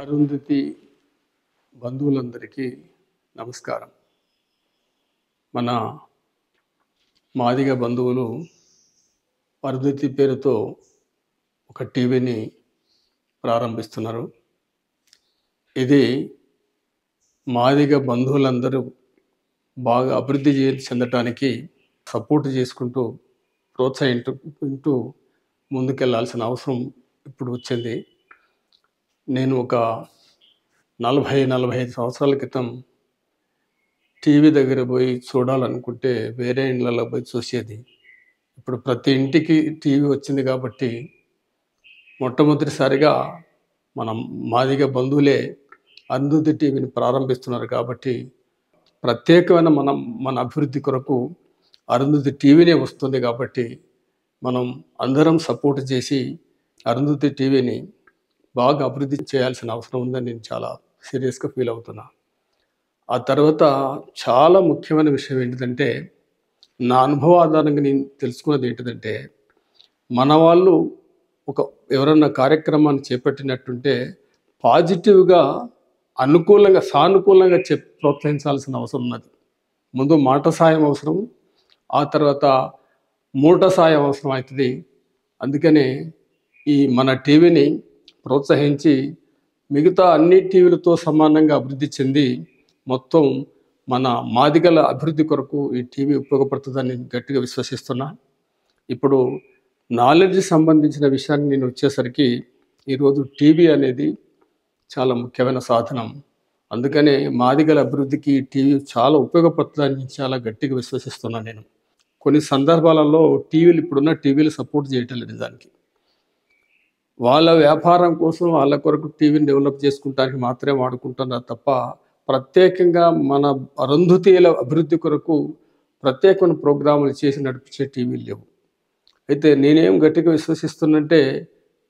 అరుంధతి బంధువులందరికీ నమస్కారం. మన మాదిగ బంధువులు అరుంధతి పేరుతో ఒక టీవీని ప్రారంభిస్తున్నారు. ఇది మాదిగ బంధువులందరూ బాగా అభివృద్ధి చెందటానికి సపోర్ట్ చేసుకుంటూ ప్రోత్సహించుకుంటూ ముందుకెళ్లాల్సిన అవసరం ఇప్పుడు వచ్చింది. నేను ఒక 40-45 సంవత్సరాల క్రితం టీవీ దగ్గర పోయి చూడాలనుకుంటే వేరే ఇళ్ళలో పోయి చూసేది. ఇప్పుడు ప్రతి ఇంటికి టీవీ వచ్చింది కాబట్టి మొట్టమొదటిసారిగా మనం మాదిగ బంధువులే అరుంధతి టీవీని ప్రారంభిస్తున్నారు కాబట్టి ప్రత్యేకమైన మన అభివృద్ధి కొరకు అరుంధతి టీవీనే వస్తుంది కాబట్టి మనం అందరం సపోర్ట్ చేసి అరుంధతి టీవీని బాగా అభివృద్ధి చేయాల్సిన అవసరం ఉందని నేను చాలా సీరియస్గా ఫీల్ అవుతున్నా. ఆ తర్వాత చాలా ముఖ్యమైన విషయం ఏంటిదంటే, నా అనుభవ ఆధారంగా నేను తెలుసుకున్నది ఏంటిదంటే, మన వాళ్ళు ఎవరన్నా కార్యక్రమాన్ని చేపట్టినట్టుంటే పాజిటివ్గా అనుకూలంగా సానుకూలంగా ప్రోత్సహించాల్సిన అవసరం ఉన్నది. ముందు మాట సాయం అవసరం, ఆ తర్వాత మూట సాయం అవసరం అవుతుంది. అందుకనే ఈ మన టీవీని ప్రోత్సహించి మిగతా అన్ని టీవీలతో సమానంగా అభివృద్ధి చెంది మొత్తం మన మాదిగల అభివృద్ధి కొరకు ఈ టీవీ ఉపయోగపడుతుందని గట్టిగా విశ్వసిస్తున్నా. ఇప్పుడు నాలెడ్జ్ సంబంధించిన విషయాన్ని నేను వచ్చేసరికి ఈరోజు టీవీ అనేది చాలా ముఖ్యమైన సాధనం. అందుకనే మాదిగల అభివృద్ధికి టీవీ చాలా ఉపయోగపడుతుందని చాలా గట్టిగా విశ్వసిస్తున్నాను నేను. కొన్ని సందర్భాలలో ఇప్పుడున్న టీవీలు సపోర్ట్ చేయటం లేదు. నిజానికి వాళ్ళ వ్యాపారం కోసం వాళ్ళ కొరకు టీవీని డెవలప్ చేసుకుంటానికి మాత్రమే వాడుకుంటున్నారు తప్ప ప్రత్యేకంగా మన అరుంధతీల అభివృద్ధి కొరకు ప్రత్యేకమైన ప్రోగ్రాములు చేసి నడిపించే టీవీలు లేవు. అయితే నేనేం గట్టిగా విశ్వసిస్తున్నంటే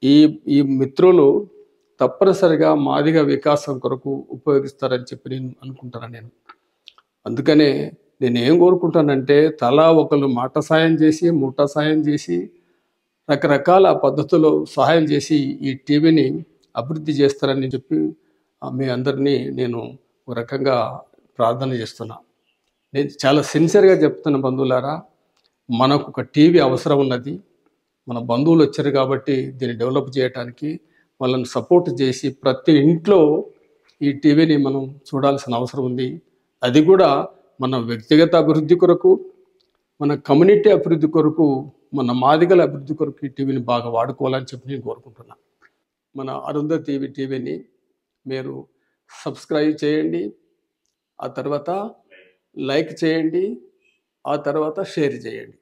ఈ మిత్రులు తప్పనిసరిగా మాదిగ వికాసం కొరకు ఉపయోగిస్తారని చెప్పి నేను అనుకుంటాను. అందుకనే నేనేం కోరుకుంటానంటే, తలా ఒకరు మాట సాయం చేసి మూట సాయం చేసి రకరకాల పద్ధతుల్లో సహాయం చేసి ఈ టీవీని అభివృద్ధి చేస్తారని చెప్పి మీ అందరినీ నేను ఒక రకంగా ప్రార్థన చేస్తున్నా. నేను చాలా సిన్సియర్గా చెప్తున్న బంధువులారా, మనకు ఒక టీవీ అవసరం ఉన్నది. మన బంధువులు వచ్చారు కాబట్టి దీన్ని డెవలప్ చేయడానికి వాళ్ళని సపోర్ట్ చేసి ప్రతి ఇంట్లో ఈ టీవీని మనం చూడాల్సిన అవసరం ఉంది. అది కూడా మన వ్యక్తిగత అభివృద్ధి కొరకు, మన కమ్యూనిటీ అభివృద్ధి కొరకు, మన మాదిగల అభివృద్ధి కొరకు ఈ టీవీని బాగా వాడుకోవాలని చెప్పి నేను కోరుకుంటున్నాను. మన అరుంధతి టీవీని మీరు సబ్స్క్రైబ్ చేయండి, ఆ తర్వాత లైక్ చేయండి, ఆ తర్వాత షేర్ చేయండి.